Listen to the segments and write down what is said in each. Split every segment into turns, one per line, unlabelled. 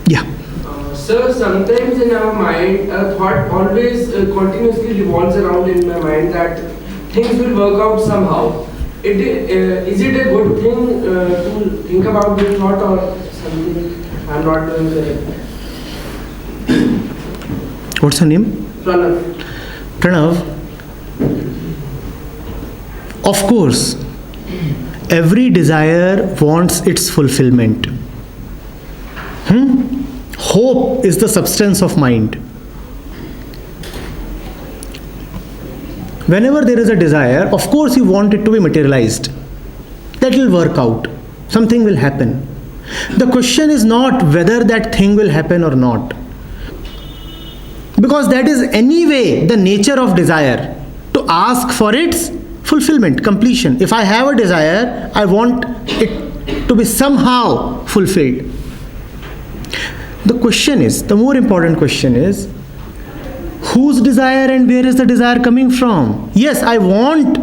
Yeah.
Sir, sometimes in our mind, a thought always continuously revolves around in my mind that things will work out somehow. Is it a good thing to think about this thought or something I'm not doing correct?
What's her name?
Pranav.
Pranav. Of course, every desire wants its fulfillment. Hope is the substance of mind. Whenever there is a desire, of course you want it to be materialized. That will work out. Something will happen. The question is not whether that thing will happen or not. Because that is anyway the nature of desire. To ask for its fulfillment, completion. If I have a desire, I want it to be somehow fulfilled. The question is, the more important question is, whose desire and where is the desire coming from? Yes, I want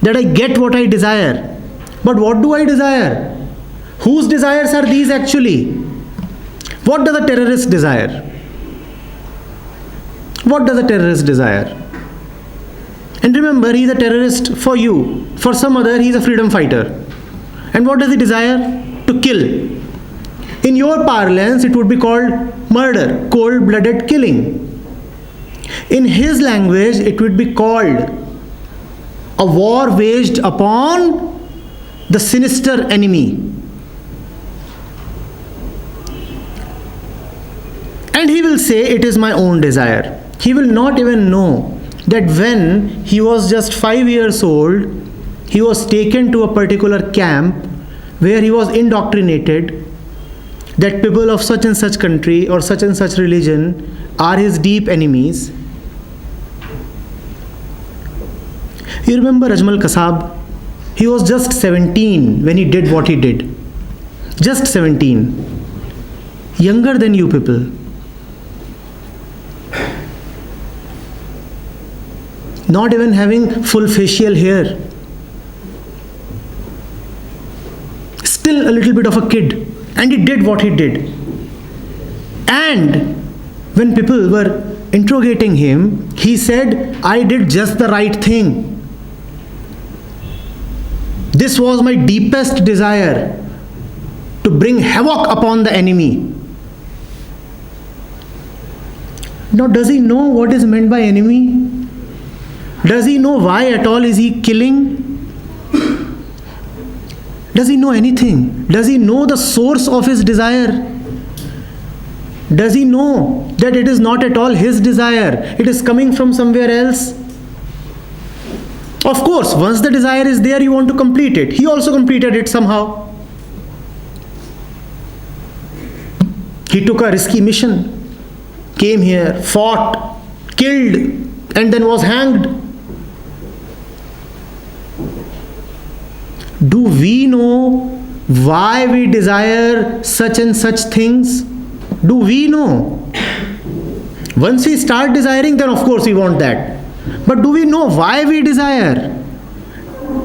that I get what I desire. But what do I desire? Whose desires are these actually? What does a terrorist desire? What does a terrorist desire? And remember, he is a terrorist for you. For some other, he is a freedom fighter. And what does he desire? To kill. In your parlance, it would be called murder, cold-blooded killing. In his language, it would be called a war waged upon the sinister enemy. And he will say, it is my own desire. He will not even know that when he was just 5 years old, he was taken to a particular camp where he was indoctrinated that people of such and such country or such and such religion are his deep enemies. You remember Ajmal Kasab? He was just 17 when he did what he did. Just 17. Younger than you people. Not even having full facial hair. Still a little bit of a kid. And he did what he did. And when people were interrogating him, he said, I did just the right thing. This was my deepest desire, to bring havoc upon the enemy. Now, does he know what is meant by enemy? Does he know why at all is he killing? Does he know anything? Does he know the source of his desire? Does he know that it is not at all his desire? It is coming from somewhere else? Of course, once the desire is there, you want to complete it. He also completed it somehow. He took a risky mission, came here, fought, killed, and then was hanged. Do we know why we desire such and such things? Do we know? Once we start desiring, then of course we want that. But do we know why we desire?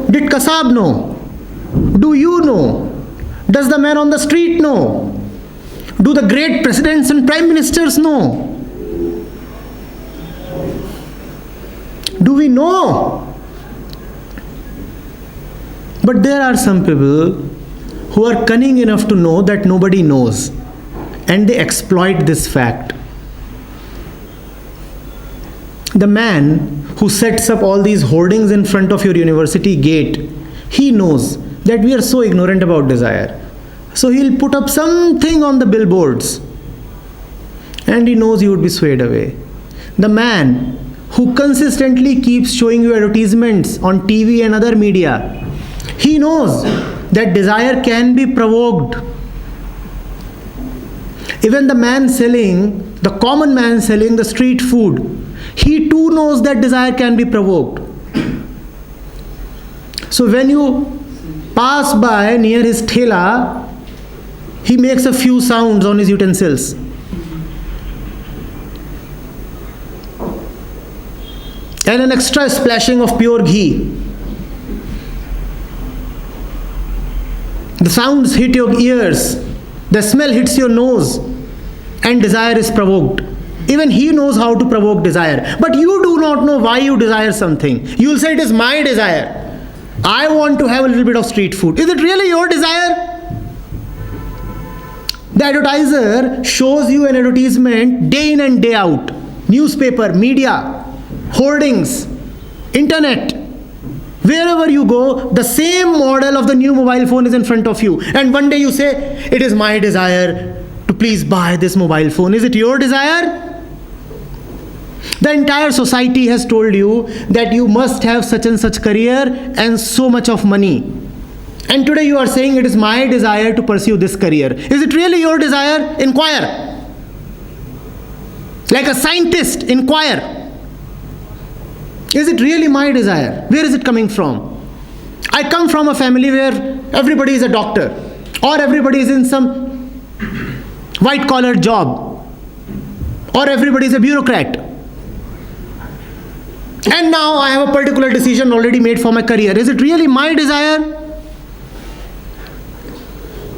Did Kasab know? Do you know? Does the man on the street know? Do the great presidents and prime ministers know? Do we know? But there are some people who are cunning enough to know that nobody knows, and they exploit this fact. The man who sets up all these hoardings in front of your university gate, he knows that we are so ignorant about desire. So he'll put up something on the billboards, and he knows you would be swayed away. The man who consistently keeps showing you advertisements on TV and other media, he knows that desire can be provoked. Even the man selling, the common man selling the street food, he too knows that desire can be provoked. So when you pass by near his thela, he makes a few sounds on his utensils. And an extra splashing of pure ghee. The sounds hit your ears The smell hits your nose and desire is provoked. Even he knows how to provoke desire. But you do not know why you desire something. You will say, it is my desire. I want to have a little bit of street food. Is it really your desire? The advertiser shows you an advertisement day in and day out. Newspaper, media, hoardings, internet. Wherever you go, the same model of the new mobile phone is in front of you. And one day you say, it is my desire to please buy this mobile phone. Is it your desire? The entire society has told you that you must have such and such career and so much of money. And today you are saying, it is my desire to pursue this career. Is it really your desire? Inquire. Like a scientist, inquire. Is it really my desire? Where is it coming from? I come from a family where everybody is a doctor, or everybody is in some white collar job, or everybody is a bureaucrat. And now I have a particular decision already made for my career. Is it really my desire?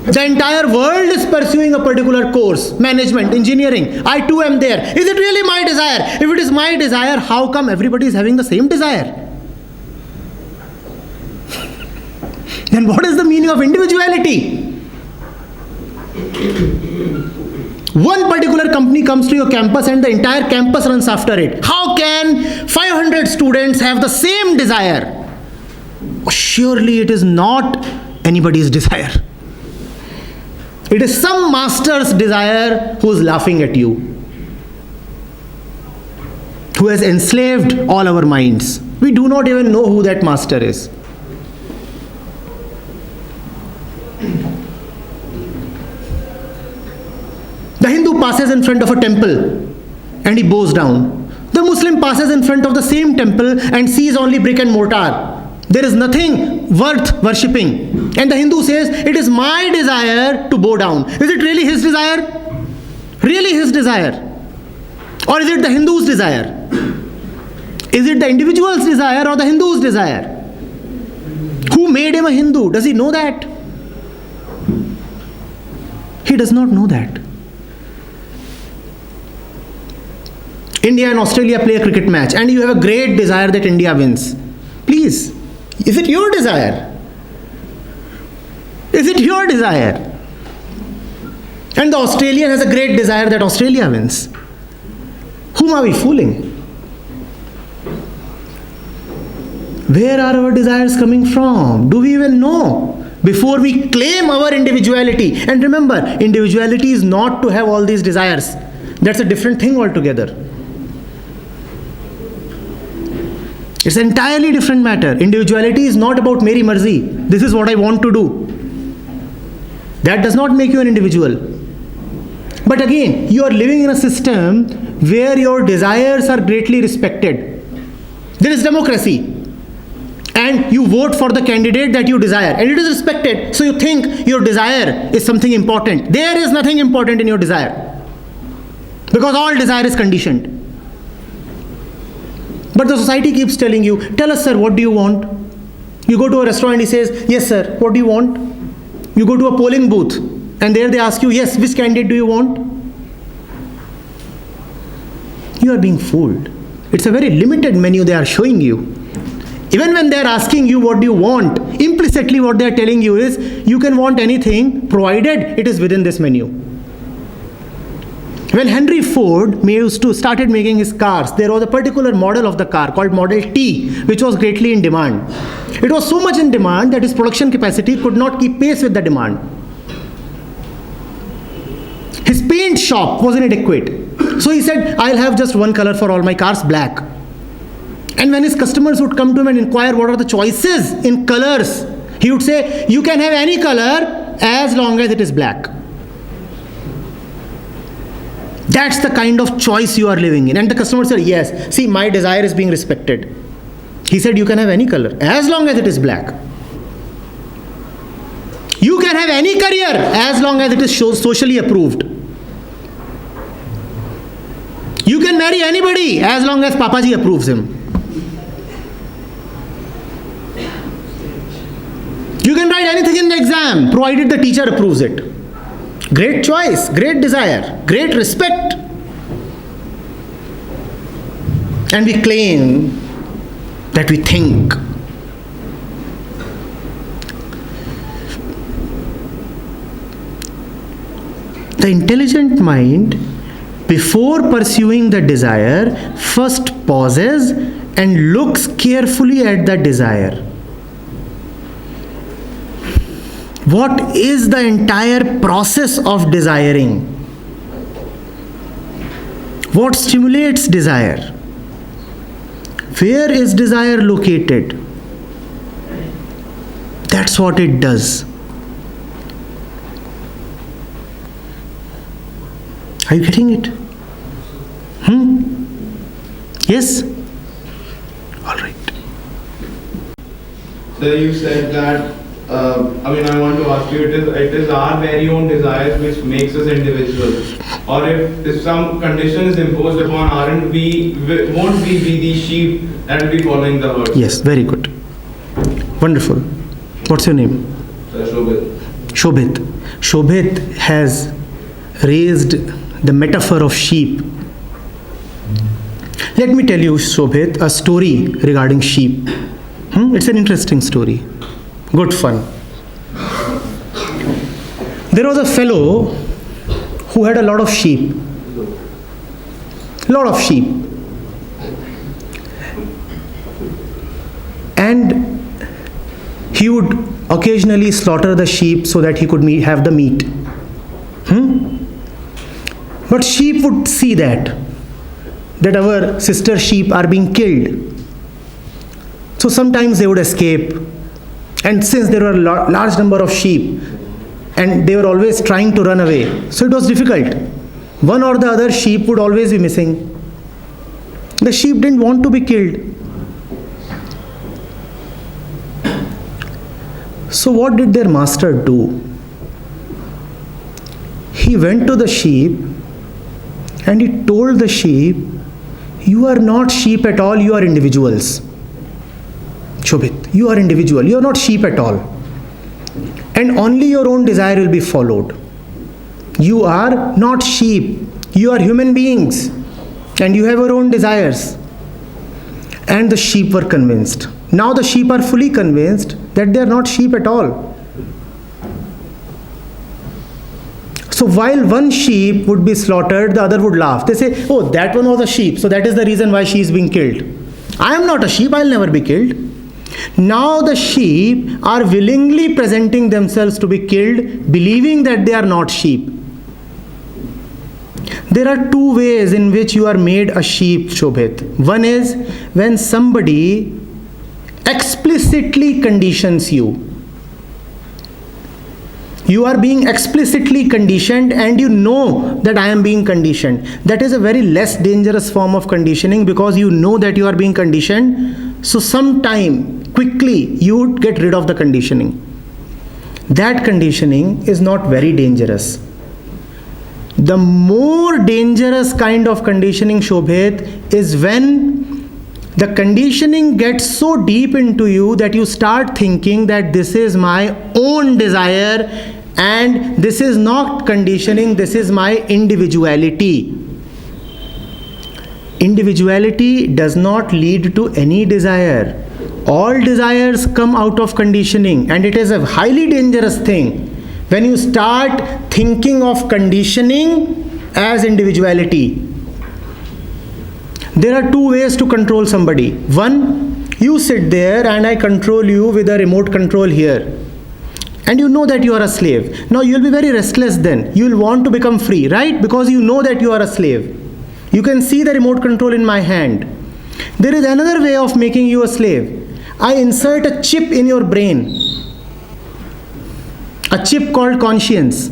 The entire world is pursuing a particular course, management, engineering. I too am there. Is it really my desire? If it is my desire, how come everybody is having the same desire? Then what is the meaning of individuality? One particular company comes to your campus and the entire campus runs after it. How can 500 students have the same desire? Surely it is not anybody's desire. It is some master's desire who is laughing at you, who has enslaved all our minds. We do not even know who that master is. The Hindu passes in front of a temple and he bows down. The Muslim passes in front of the same temple and sees only brick and mortar. There is nothing worth worshipping. And the Hindu says, it is my desire to bow down. Is it really his desire? Really his desire? Or is it the Hindu's desire? Is it the individual's desire or the Hindu's desire? Who made him a Hindu? Does he know that? He does not know that. India and Australia play a cricket match and you have a great desire that India wins. Please, is it your desire? Is it your desire? And the Australian has a great desire that Australia wins. Whom are we fooling? Where are our desires coming from? Do we even know? Before we claim our individuality. And remember, individuality is not to have all these desires. That's a different thing altogether. It's an entirely different matter. Individuality is not about meri marzi. This is what I want to do. That does not make you an individual. But again, you are living in a system where your desires are greatly respected. There is democracy. And you vote for the candidate that you desire. And it is respected. So you think your desire is something important. There is nothing important in your desire. Because all desire is conditioned. But the society keeps telling you, tell us, sir, what do you want? You go to a restaurant and he says, yes, sir, what do you want? You go to a polling booth and there they ask you, yes, which candidate do you want? You are being fooled. It's a very limited menu they are showing you. Even when they are asking you what do you want, implicitly what they are telling you is, you can want anything provided it is within this menu. When Henry Ford started making his cars, there was a particular model of the car called Model T, which was greatly in demand. It was so much in demand that his production capacity could not keep pace with the demand. His paint shop was inadequate. So he said, I'll have just one color for all my cars, black. And when his customers would come to him and inquire what are the choices in colors, he would say, you can have any color as long as it is black. That's the kind of choice you are living in. And the customer said, yes, see, my desire is being respected. He said, you can have any color as long as it is black. You can have any career as long as it is socially approved. You can marry anybody as long as Papaji approves him. You can write anything in the exam provided the teacher approves it. Great choice, great desire, great respect. And we claim that we think. The intelligent mind, before pursuing the desire, first pauses and looks carefully at the desire. What is the entire process of desiring? What stimulates desire? Where is desire located? That's what it does. Are you getting it? Yes? All right.
So you said that, I want to ask you, it is our very own desires which makes us individuals. Or if some condition is imposed upon, won't we be the sheep that will be following the herd?
Yes, very good. Wonderful. What's your name?
Shobhit.
Shobhit. Shobhit has raised the metaphor of sheep. Let me tell you, Shobhit, a story regarding sheep. It's an interesting story. Good fun. There was a fellow who had a lot of sheep. Lot of sheep. And he would occasionally slaughter the sheep so that he could have the meat. But sheep would see that our sister sheep are being killed. So sometimes they would escape. And since there were a large number of sheep, and they were always trying to run away, so it was difficult. One or the other sheep would always be missing. The sheep didn't want to be killed. So what did their master do? He went to the sheep and he told the sheep, you are not sheep at all, you are individuals. Shobhit, you are individual, you are not sheep at all. And only your own desire will be followed. You are not sheep, you are human beings and you have your own desires. And the sheep were convinced. Now the sheep are fully convinced that they are not sheep at all. So while one sheep would be slaughtered, the other would laugh. They say, oh, that one was a sheep, so that is the reason why she is being killed. I am not a sheep, I will never be killed. Now the sheep are willingly presenting themselves to be killed, believing that they are not sheep. There are two ways in which you are made a sheep, Shobhit. One is when somebody explicitly conditions you. You are being explicitly conditioned and you know that I am being conditioned. That is a very less dangerous form of conditioning because you know that you are being conditioned. So sometime, quickly, you would get rid of the conditioning. That conditioning is not very dangerous. The more dangerous kind of conditioning, Shobhit, is when the conditioning gets so deep into you that you start thinking that this is my own desire and this is not conditioning, this is my individuality. Individuality does not lead to any desire. All desires come out of conditioning, and it is a highly dangerous thing when you start thinking of conditioning as individuality. There are two ways to control somebody. One, you sit there and I control you with a remote control here. And you know that you are a slave. Now you will be very restless then. You will want to become free, right? Because you know that you are a slave. You can see the remote control in my hand. There is another way of making you a slave. I insert a chip in your brain. A chip called conscience.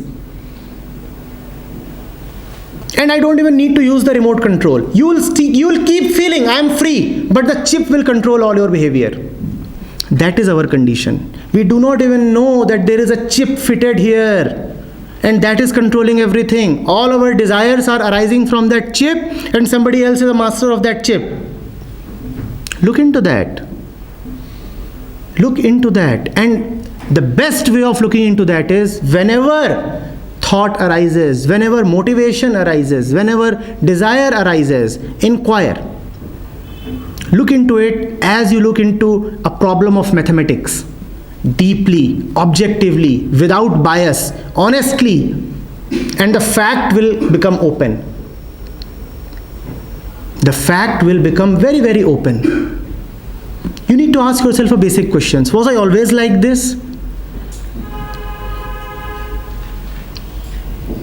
And I don't even need to use the remote control. You will keep feeling I am free, but the chip will control all your behavior. That is our condition. We do not even know that there is a chip fitted here, and that is controlling everything. All our desires are arising from that chip, and somebody else is a master of that chip. Look into that. Look into that. And the best way of looking into that is whenever thought arises, whenever motivation arises, whenever desire arises, inquire. Look into it as you look into a problem of mathematics. Deeply, objectively, without bias, honestly, and the fact will become open. The fact will become very, very open. You need to ask yourself a basic questions. Was I always like this?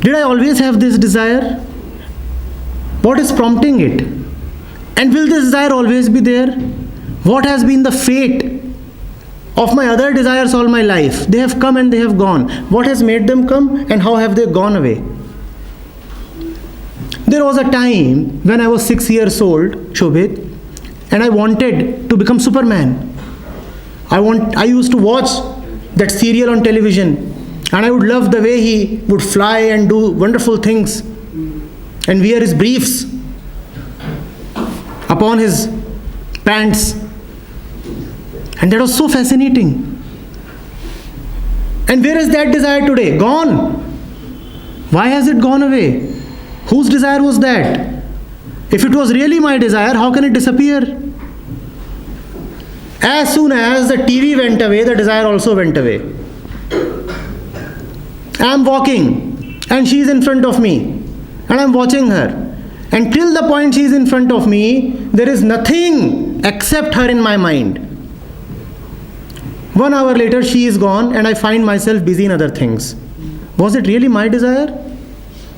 Did I always have this desire? What is prompting it? And will this desire always be there? What has been the fate of my other desires all my life? They have come and they have gone. What has made them come and how have they gone away? There was a time when I was 6 years old, Shobhit, and I wanted to become Superman. I used to watch that serial on television, and I would love the way he would fly and do wonderful things and wear his briefs upon his pants. And that was so fascinating. And where is that desire today? Gone. Why has it gone away? Whose desire was that? If it was really my desire, how can it disappear? As soon as the TV went away, the desire also went away. I am walking and she is in front of me and I am watching her. And till the point she is in front of me, there is nothing except her in my mind. 1 hour later, she is gone and I find myself busy in other things. Was it really my desire?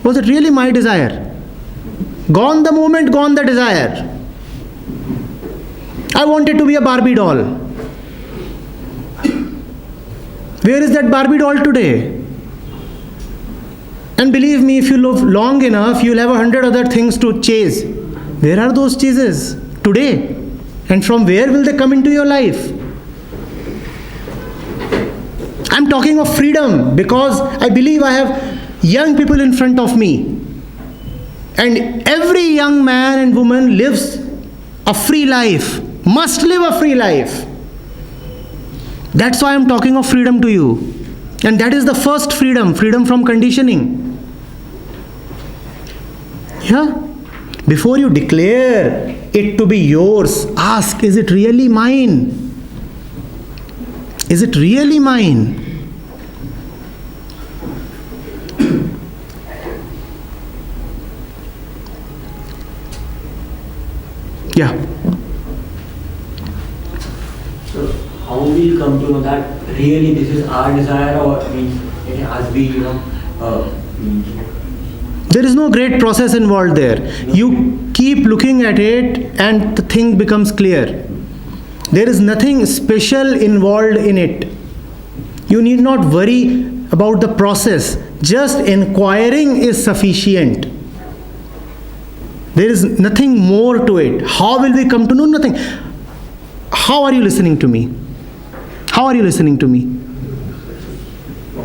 Was it really my desire? Gone the moment, gone the desire. I wanted to be a Barbie doll. Where is that Barbie doll today? And believe me, if you live long enough, you'll have 100 other things to chase. Where are those chases today? And from where will they come into your life? I'm talking of freedom because I believe I have young people in front of me. And every young man and woman lives a free life, must live a free life. That's why I'm talking of freedom to you. And that is the first freedom, freedom from conditioning. Yeah? Before you declare it to be yours, ask, is it really mine? Is it really mine? Yeah.
So how will we come to know that really this is our desire, or means it has been,
There is no great process involved there. You keep looking at it and the thing becomes clear. There is nothing special involved in it. You need not worry about the process. Just inquiring is sufficient. There is nothing more to it. How will we come to know? Nothing. How are you listening to me? How are you listening to me?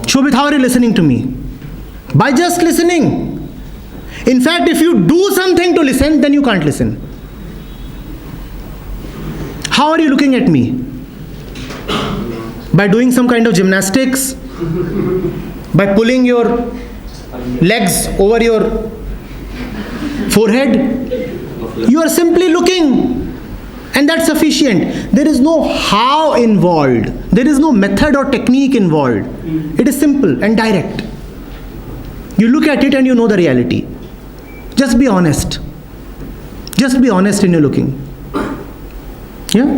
Shobhit, how are you listening to me? By just listening. In fact, if you do something to listen, then you can't listen. How are you looking at me? By doing some kind of gymnastics? By pulling your legs over your forehead? You are simply looking. And that's sufficient. There is no how involved. There is no method or technique involved. It is simple and direct. You look at it and you know the reality. Just be honest. Just be honest in your looking. Yeah?